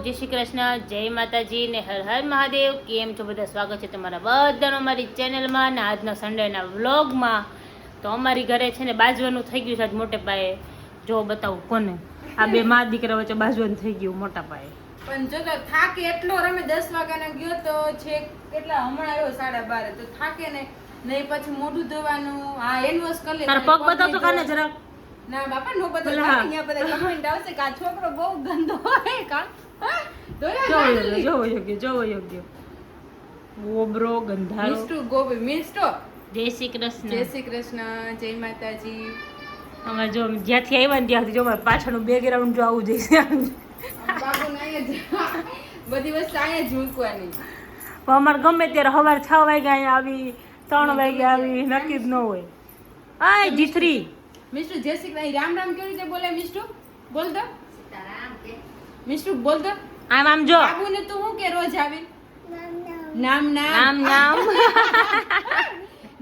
જય શ્રી કૃષ્ણ, જય માતાજી ને હર હર મહાદેવ. કેમ છો બધા? સ્વાગત છે તમારા બધાનો અમારી ચેનલમાં ને આજના સન્ડેના વ્લોગમાં. તો અમારી ઘરે છે ને બાજવાનું થઈ ગયું છે આજ મોટે પાયે. જો બતાવું કોને, આ બે મા દીકરા વચ્ચે બાજવાનું થઈ ગયું મોટા પાયે. પણ જો તો થાકે એટલો રમે 10 વાગ્યાનો ગયો તો છે કેટલા હમણાં આવ્યો 12:30 તો થાકે ને નહીં પછી મોઢું ધોવાનું. હા હેન્ડ વોશ કરી લે. તાર પગ બતાવતો કાને જરાક. ના બાપા નો બતાવ. અહીંયા બધા કમેન્ટ આવશે કે આ છોકરો બહુ ગંદો હોય કા. જોવો યોગ્ય ગોબરો ગંધારો. મિસ્ટુ ગોબી મિસ્ટો. જય શ્રી કૃષ્ણ. જય શ્રી કૃષ્ણ, જય માતાજી. અમે જો જ્યાંથી આવ્યા ને ત્યાંથી જો અમારે પાછળનું બેકગ્રાઉન્ડ જો આવું જઈશે. બાબુને અહીંયા બધી વસ્તુ અહીંયા જ મૂકવાની. અમારે ગમે ત્યારે સવારે 6 વાગ્યા અહીંયા આવી, 3 વાગ્યા આવી, નક્કી જ ન હોય. આ જીથરી મિસ્ટુ જય શ્રી કૃષ્ણ. રામ રામ કેવી રીતે બોલે મિસ્ટુ? બોલ દો મિસ્ટુ, બોલ દો. આમ જો બાબુને તું શું કે રોજ આવી? નામ નામ નામ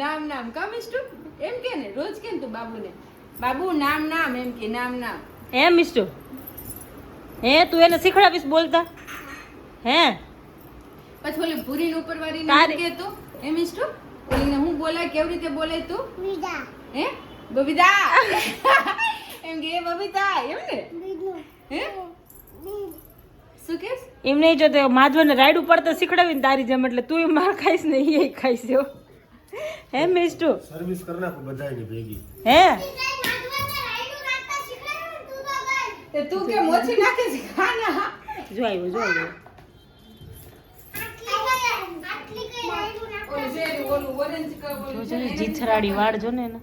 નામ નામ કા મિસ્ટુ એમ કે ને રોજ કે ને તું બાબુને બાબુ નામ નામ એમ કે નામ નામ. હે મિસ્ટુ, હે તું એને શીખડાવીશ બોલતા? હે પછી ઓલી ભૂરીને ઉપરવાળી નામ કે તું એ મિસ્ટુ ઓલીને હું બોલાય કેવી રીતે બોલે તું? બબીતા. હે બબીતા એમ કે બબીતા એમ ને હે શું કેસ? એમ નહીં જો તે માધવને રાઈડ ઉપર તો શીખડાવીને તારી જેમ, એટલે તું માર ખાઈશ ને એ ખાઈશ. હે મિસ્ટુ સર્વિસ કર નાખો બધાયની ભેગી. હે તે તું કે મોછી નાખે છે ખાના. જો આવ્યો ઓલી શેરી ઓલું ઓરેન્જ કલર જો જીથરાડી વાળ જો ને એને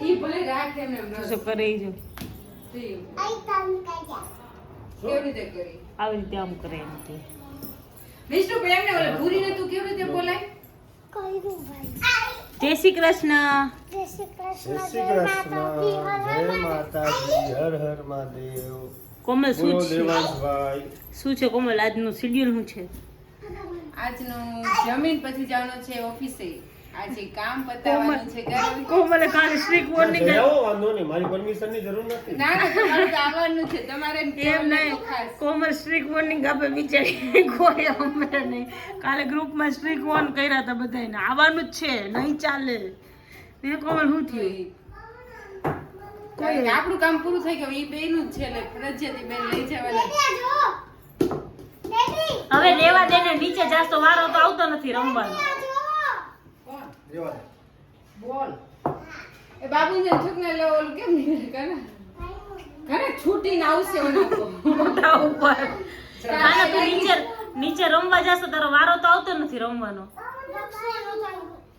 ઈ ભલે રાખે ને એમ શું કરે ઈ જો કેવી રીતે કરી આવી રીતે આમ કરે એમ તે. મિસ્ટુ પ્રેમ ને ઓલે ભૂરીને તું કેવી રીતે બોલાય? જય શ્રી કૃષ્ણ. જય શ્રી કૃષ્ણ, જય માતાજી, હર હર મહાદેવ. કોમલ શું બોલો છે? દેવાંશભાઈ. શું છે કોમલ આજનું શેડ્યુલ શું છે? આજનું જમીન પછી જવાનું છે ઓફિસે. આજે કામ પતાવવાનું છે ઘરે. કોમલે કાલે સ્ટ્રીક વોર્નિંગ જઈ આવો, વાંધો નહીં, મારી પરમિશન ની જરૂર નથી. ના ના તમારે તો આવવાનું છે તમારે એમ કેમ નહીં, ખાસ કોમલ સ્ટ્રીક વોર્નિંગ આપે બિચારી કોઈ અમે નહીં. કાલે ગ્રુપમાં સ્ટ્રીક વોર્ન કર્યા હતા બધાને આવવાનું જ છે, નહીં ચાલે. ને કોમલ શું થયું? કારણ કે આપણું કામ પૂરું થઈ ગયું ઈ બેયનું જ છે એટલે ફરજિયાત ઈ બેન લઈ જવાના. હવે લેવા દે ને, નીચે જાસ તો વારો તો આવતો નથી રમવાનો. કોણ રેવા દે. બોલ એ બાબુને છોકને લે ઓલું કેમ નીકળે ઘરે છૂટીને આવશે મોઢા ઉપર. કાલે તું નીચે રમવા જાસ તો તારો વારો તો આવતો નથી રમવાનો.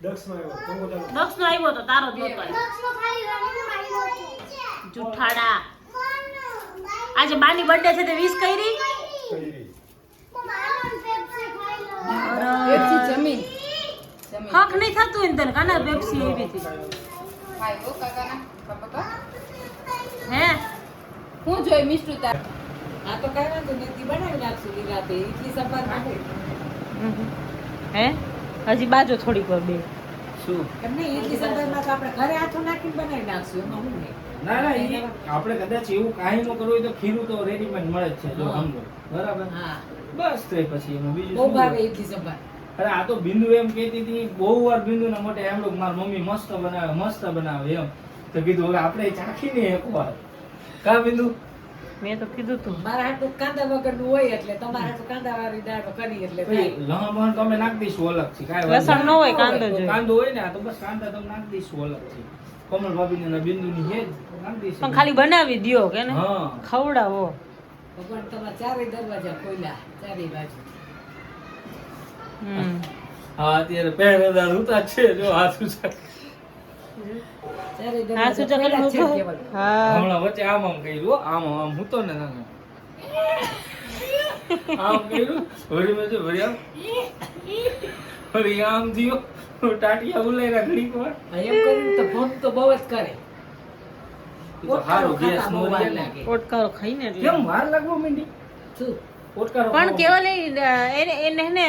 દક્ષમાં આવ્યો, કંગો ચાલો. દક્ષનો આવ્યો તો તારો જ નહોતો આવ્યો. જુઠ્ઠાડા. આજે બાની બર્થડે છે તે વિશ કરી? કરી. પેપ્સી જમીન હક નહીં થતું એને તને કાના પેપ્સી એવી હતી. ખાય ઓ કાકાના પાપા હે હું જોઈ મિસ્ટુ તાર આ તો કઈ વાંધો નથી, બનાવી નાખશું નિરાતે. ઇડલી સંભાર નાખે હે હજી બાજુ થોડીક વાર બે શું? એમ નહીં, ઇડલી સંભારમાં તો આપણે ઘરે હાથો નાખીને બનાવી નાખશું, એમાં હું નહીં. ના ના ઈ આપણે કદાચ એવું કાંઈ ન કરવું હોય તો ખીરું તો રેડીમેડ મળે જ છે જો સમજો બરાબર. હા, બસ તો પછી એમાં બીજું બહુ શું ભાવે હોય? ઇડલી સંભાર. અરે આ તો બિંદુ એમ કહેતી હતી બહુ વાર બિંદુના મોઢે એમડું મારી મમ્મી મસ્ત બનાવે એમ. તો કીધું હવે આપણે ચાખીને એકવાર. કા બિંદુ? મેં તો કીધું તું. મારા હાથું કાંદા વગરનું હોય એટલે તમારા હાથું કાંદા વાળી દાળ કરી એટલે પછી થાય. લહણ તો અમે નાખી દઈશું અલગથી કાંઈ લસણ ન હોય, કાંદો જોઈએ. કાંદો હોય ને આ તો બસ કાંદા તો નાખી દઈશું અલગથી. કોમલ ભાભીને ને બિંદુની હેજ નાખી દઈશું. પણ ખાલી બનાવી દ્યો કે ને હા ખવડાવો. ભગવાન તમારા ચારેય દરવાજા ખોલ્યા, ચારેય બાજુ. હા અત્યારે પહેરેદાર ઉતા છે જો હાથ ઉચા. ચારેય હા શું દરવાજા ચકલ ખોલ્યા જ છે કેવલ. હા હમણાં વચ્ચે આમ કર્યું આમ હું તો ને નાનો આમ કર્યું વળી મેં જો વળી આમ વળી આમ થયો ટાટિયા ઉલાયરા ઘડીક વાર એમ કરીને તો ભંગ તો બહુ જ કરે. તો હારું ગેસ નો વાર રહે ને. લાગે. પોટકારો ખાઈને એટલે કેમ વાર લાગવો માંડી શું? પોટકારો પણ કેવલ એને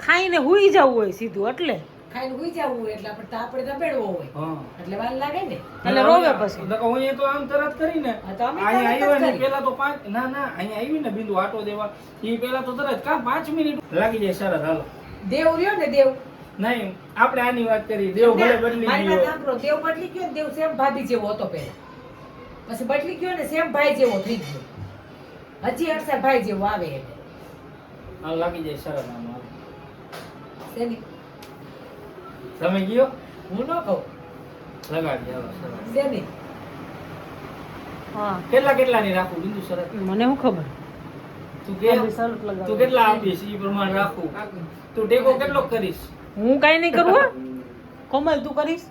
ખાઈને હુઈ જવું હોય સીધું એટલે ખાઈને હુઈ જવું એટલે આપણે દબેડવો હોય હા એટલે વાર લાગે ને. એટલે રોવે પછી. નકર હું એ તો આમ તરત કરીને હા, તો અમે અહીંયા તરત જ આવ્યા ને કરી. પેલા તો અહીંયા આવી ને બિંદુ આટો દેવા ઈ પેલા તો તરત 5 મિનિટ લાગી જાય શરત હાલો દેવ રહ્યો ને દેવ નહીં આપણે આની વાત કરી દેવ ભલે બદલી મારી ગયો વાત સાંભળો, દેવ બદલી ગયો ને દેવ સેમ ભાભી જેવો હતો પહેલા. પછી બદલી ગયો ને સેમ ભાઈ જેવો થઈ ગયો. હજી હર્ષા ભાઈ જેવો આવે એને. હાલ લાગી જાય શરત આમ હાલો. શેની? તમે ગયો હું ન કહું. લગાડી હાલો શરત શેની? હા કેટલાની રાખું બિંદુ શરત મને શું ખબર તું કે તું કેટલા આપીશ ઈ પ્રમાણે રાખું તું ટેકો કેટલો કરીશ હું કાઈ નહીં કરું હો. કોમલ તું કરીશ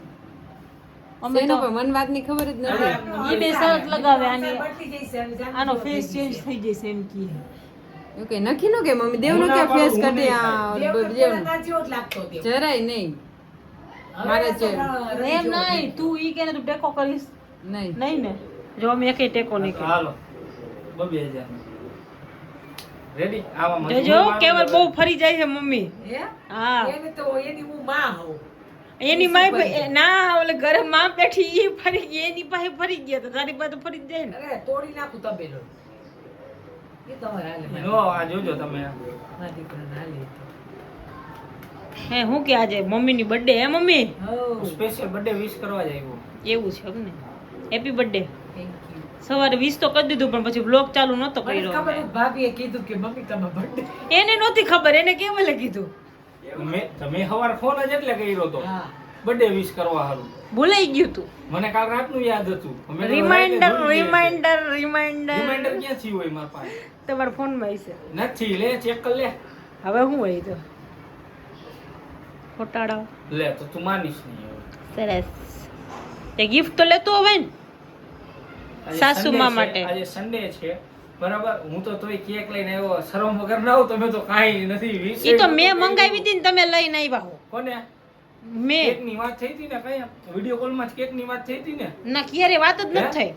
અમે શેનો તો પણ મન વાતની ખબર જ નથી. ઈ બે શરત લગાવે આની બદલી જઈશ હવે જાણે આનો તો ફેસ થઈ ચેન્જ જશે. થઈ જશે એમ કી એવું કઈ નક્કી નો કે મમ્મી દેવનો હું કે ના ફેસ પાડું, હું કાઢે નહીં આ દેવ તો દેવનો પેલા ના જેવો જ લાગતો દેવ. જરાય નહીં હવે મારે તો છે. રવિ એમ જેવો નહીં તું ઈ કે તું ટેકો કરીશ નહીં નહીં ને જો અમે એકેય ટેકો નહીં કર્યો હાલો 2000 રેડી આવા જોજો કેવલ બહુ ફરી જાય છે મમ્મી હે? હા એને તો એની હું માં હોઉં. એની માય ના ઓલે ઘરે માં બેઠી ઈ ફરી ગઈ એની પાસે ફરી ગયા તો તારી પાસે ફરી જ જાય ને અરે તોડી નાખું તબેલો. એ તમારે હાલે મારે. નો આ જોજો તમે મારા દીકરાને હાલે એ તો. હે હું કે આજે મમ્મીની બર્થડે હે મમ્મી હઉ. સ્પેશિયલ બર્થડે વિશ કરવા જ આવ્યો એવું છે એમ ને હેપી બર્થડે Thank you. સવારે વિશ તો કરી દીધું પણ પછી બ્લોગ ચાલુ નતો મને કર્યો ખબર નથી, ભાભીએ કીધું કે મમ્મી તમારો birthday. એને નહોતી ખબર એને કેવલે કીધું તમે સવાર ફોન જ એટલે કર્યો તો હા. બર્થડે વિશ કરવા હારું ભૂલાઈ ગયું તું મને કાલ રાતનું યાદ હતું અમે તો રિમાઇન્ડર રાતે ભૂલી ગયા છે. રિમાઇન્ડર રિમાઇન્ડર ક્યાંથી હોય મારા પાસે તમારા ફોનમાં હશે નથી લે ચેક કર લે હવે હું હોય તો ફોટાડો લે તો તું માનીશ નહીં હવે. સરસ તે ગિફ્ટ તો લેતો હવે ને આજે સાસુમા Sunday છે, માટે. આજે સન્ડે છે બરાબર હું તો તોય કેક લઈને આવ્યો શરમ વગર ના આવું તમે તો કાંઈ નથી વિશે ઈ તો મેં મંગાવી હતી ને તમે લઈને આવ્યા હો કોને મેં કેકની વાત થઈ હતી ને કઈ વિડિયો કોલમાં કેકની વાત થઈ હતી ને ના ક્યારે વાત જ નથી થઈ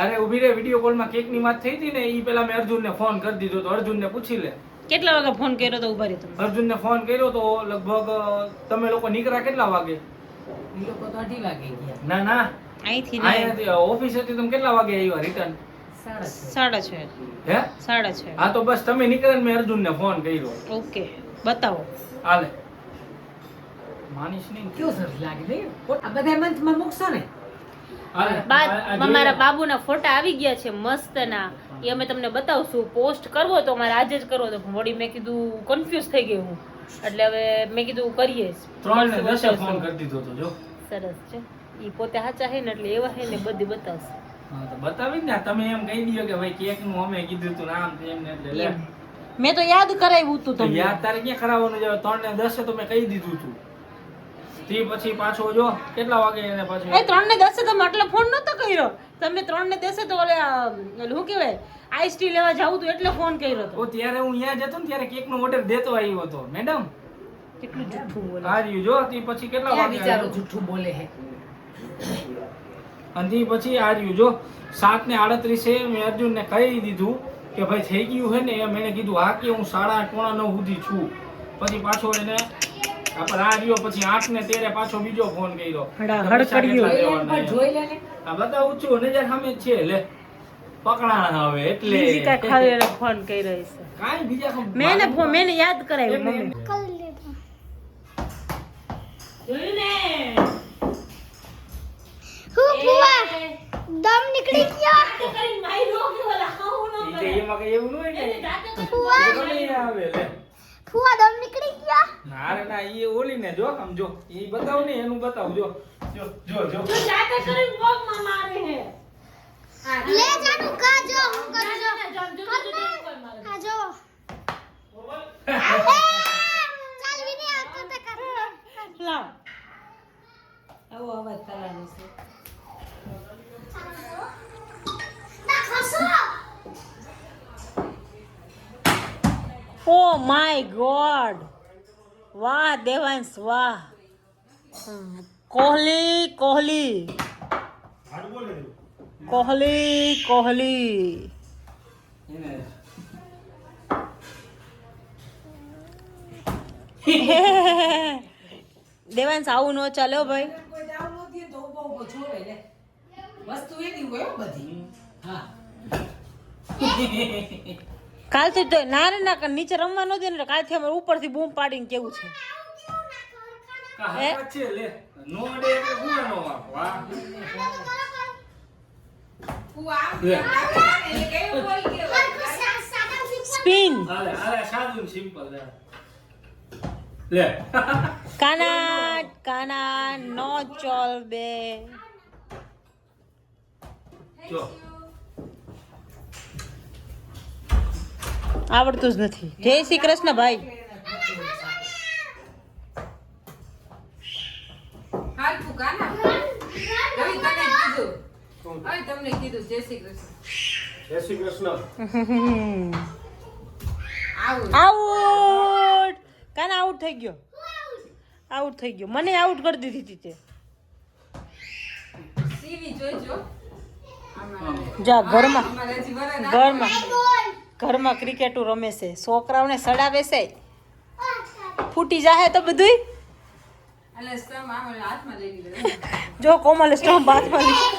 અરે ઊભી રે વિડિયો કોલમાં કેકની વાત થઈ હતી ને ઈ પેલા મેં અર્જુનને ફોન કરી દીધો તો અર્જુનને પૂછી લે કેટલા વાગે ફોન કર્યો તો ઉભા રહી તમે અર્જુનને ફોન કર્યો તો લગભગ તમે લોકો નીકળ્યા કેટલા વાગે ઈ લોકો તો 2:30 વાગે ગયા. ના ના અહીંથી ને અહીંયાથી ઓફિસ હતી તમે કેટલા વાગે આવ્યા રિટર્ન 6:30. 6:30 હે 6:30 હા તો બસ તમે નીકળ્યા ને મેં અર્જુનને ફોન કર્યો ઓકે બતાવો હાલે માનીશ નહીં કેવું સરસ લાગે નહીં? આ બધા મંથમાં મૂકશો ને? હાલે મારા બાબુના ફોટા આવી ગયા છે મસ્તના એ અમે તમને બતાવશું પોસ્ટ કરવો તો મારે આજે જ કરવો તો વળી મેં કીધું કન્ફ્યુઝ થઈ ગઈ હું એટલે હવે મેં કીધું કરીએ જ. 3:10 ફોન કરી દીધો તો જો સરસ છે ઈ પોતે સાચા છે ને એટલે એવા છે ને બધી બતાવશે હા તો બતાવી ને તમે એમ કહી દીધો કે ભાઈ કેક નું અમે કીધું તું નામ તેમ ને એટલે લે એમ. મેં તો યાદ કરાવ્યું તું તો તમને યાદ તારે ક્યાં કરાવવાનું છે 3:10 તો મેં કહી દીધું તું તે પછી પાછો જો કેટલા વાગે એને પાછો એ 3:10 તમે એટલે ફોન નતો કર્યો તમે 3:10 તો ઓલે શું કહેવાય આઈસ ટી લેવા જાવું તું એટલે ફોન કર્યો તો ઓ ત્યારે હું અહીંયા જતો ને ત્યારે કેક નો ઓર્ડર દેતો આવ્યો હતો મેડમ કેટલું જૂઠું બોલે આ રહ્યું જો તે પછી કેટલા ક્યાં વાગે બિચારો આવ્યો? જૂઠું બોલે છે? અને તે પછી આ રહ્યું જો 7:38 મેં અર્જુનને કહી દીધું કે ભાઈ થઈ ગયું છે ને એમ એને કીધું હા કે હું 8:30 સુધી છું પછી પાછો એને આપણે આ રહ્યો પછી 8:13 પાછો બીજો ફોન કર્યો હડા, કે હડ પૈસા કેટલા કર્યું. દેવાના એમ. જોઈ લે ને. આ બતાવું છું નજર સામે જ છે લે પકડાણા હવે એટલે બીજી કાંઈ ખાલી ફોન કર્યો હશે કાંઈ બીજા મેં એને યાદ કરાવ્યું એમને મમ્મી જોયું ને હું ફુવા દમ નીકળી ગયો કરીને માર્યો કે ઓલા ખાવું ન ઈ તો એમાં કઈ એવું ન હોય ને ફુવા એ તો નહીં આવે લે ફુવા દમ નીકળી ગયો ના રે ના ઈ ઓલી ને જો આમ જો ઈ બતાવ ને એનું બતાવ જો જો જો જો તું જાતે કરીને પગમાં મારે હે લે જાનું કા જો હું કરું જો આ જો ચાલ વિને આ કરતા કર લાવ આવો અવાજ કરવાનો છે. ના ખસો ઓ માય ગોડ વાહ દેવાંશ વાહ કોહલી કોહલી કોહલી કોહલી એને દેવાંશ આવું ન ચાલે હો ભાઈ. કોઈ દાવ નો દે તો ઉભો ઉભો જોવે લે વસ્તુ એની હોય હો બધી હા કાલથી તો ના રે ના નીચે રમવા ન દે ને કાલથી અમારે ઉપરથી બૂમ પાડીને કેવું છે. કાહા છે લે નો અડે એટલે હું નો વાહ હું આમ કેમ લાગે એટલે કેવું બોલ કેવું સ્પિન હાલે હાલે સાદું સિમ્પલ લે કાના કાના નો ચોલ બે જો આવડતું જ નથી. જય શ્રી કૃષ્ણ ભાઈ. હાલ તું કાના રવિ તને કીધું હવે તમને કીધું જય શ્રી કૃષ્ણ જય શ્રી કૃષ્ણ. આવું આઉટ કાના આઉટ થઈ ગયો. આઉટ થઈ ગયો. મને આઉટ કરી દીધી હતી તે. ટીવી જોઈજો જા ઘરમાં અમારે હજી વરાળ ઘરમાં ઘરમાં ક્રિકેટું રમે છે. છોકરાઓને સડાવે છે. ફૂટી જાહે તો બધુંય. એટલે સ્તંભ આમ હાથમાં લઈ લીધો જો કોમલે સ્ટમ્પ હાથમાં લીધું.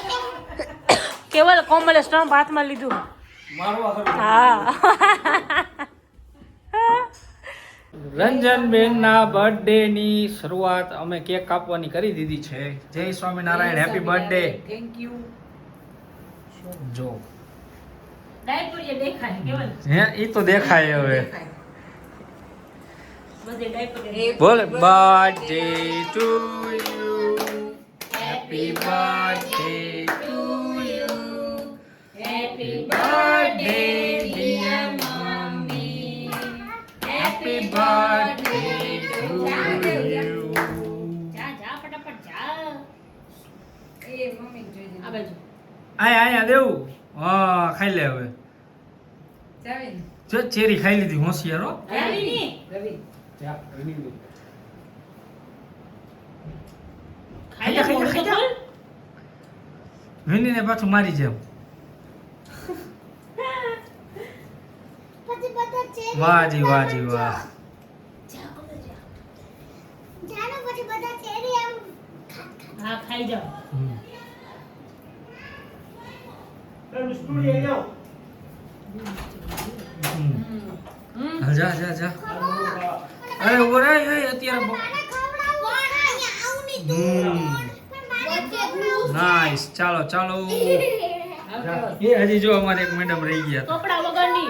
કેવલ કોમલે સ્ટમ્પ હાથમાં લીધું. મારવા કરું હા રંજનબેન ના બર્થડે ની શરૂઆત અમે કેક કાપવાની કરી દીધી છે. જય Swaminarayan, happy birthday. Thank you જો ડાયપર દેખાય કેવલ હે ઈ તો દેખાય હવે. બધે ડાયપર બોલ birthday to you, happy birthday to you, happy birthday dear mummy, happy birthday to you. જા જા ફટાફટ જા. એ મમ્મી જોઈજો આ બાજુ આયા આયા દેવું. હા ખાઈ લે હવે. જાવે ને જો ચેરી ખાઈ લીધી હોશિયાર હો. આવી ની રવિ ખાઈ લે મોઢું તો ખોલ. વિનીને પાછું મારી જેમ. પછી બધા ચેરી વાહ જી વાહ જી વાહ. જાનો પછી બધા ચેરી આમ હા ખાઈ જાઓ. હમ. હા, જા જા જા. અરે ઉભો રહે અત્યારે નાઈસ. ચાલો ચાલો. એ હજી જો અમારે એક મેડમ રહી ગયા હતા. કપડા વગરની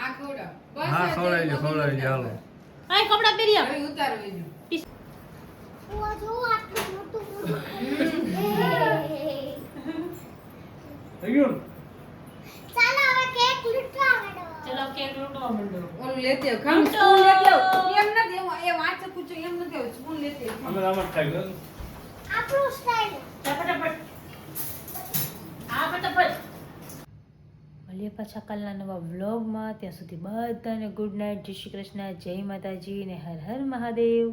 આ ખવડાવ બસ હા ખવડાવી લો ખવડાવી લો હાલો. આ કપડા પહેરી આવ. હવે ઉતારો એનું ઓ જો આટલું મોટું ચાલો હવે કેક લૂંટવા માંડો. ચલો કેક લૂંટવા માંડો. ઓલું લેતે આવ ખમ સ્પૂન લેતે આવ એમ નથી એ વાંચે પૂછો એમ નથી આવ સ્પૂન લેતે આવ અમે આમ જ ખાઈ ગયો. આપણું સ્ટાઈલ જા ફટાફટ. આ ફટાફટ. મળીએ પાછા કાલના નવા વ્લોગમાં. ત્યાં સુધી બધાને ગુડ નાઇટ, જય શ્રી કૃષ્ણ, જય માતાજી ને હર હર મહાદેવ.